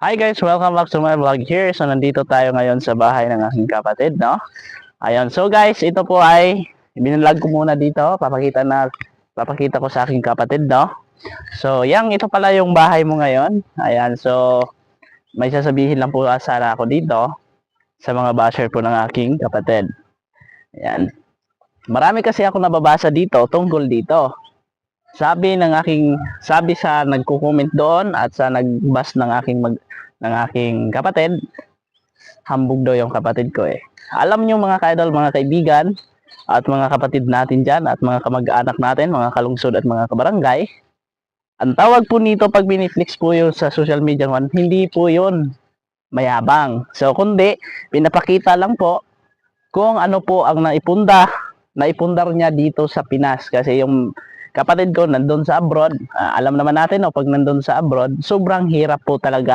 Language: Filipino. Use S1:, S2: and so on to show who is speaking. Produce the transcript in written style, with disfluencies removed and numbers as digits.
S1: Hi guys, welcome back to my vlog here. So nandito tayo ngayon sa bahay ng aking kapatid, no? Ayun. So guys, ito po ay binvlog ko muna dito, papakita ko sa aking kapatid, no? So, ito pala yung bahay mo ngayon. Ayan. So, may sasabihin lang po sana ako dito sa mga basher po ng aking kapatid. Ayan. Marami kasi ako nababasa dito tungkol dito. Sabi sa nagko-comment doon at sa nagbas ng aking kapatid, hambog daw yung kapatid ko eh. Alam nyo mga ka-idol, mga kaibigan, at mga kapatid natin dyan, at mga kamag-anak natin, mga kalungsod at mga kabarangay, ang tawag po nito pag biniflix po yun sa social media one, hindi po yun mayabang. So kundi, pinapakita lang po kung ano po ang naipundar niya dito sa Pinas. Kasi yung kapatid ko nandun sa abroad, alam naman natin, no, pag nandun sa abroad, sobrang hirap po talaga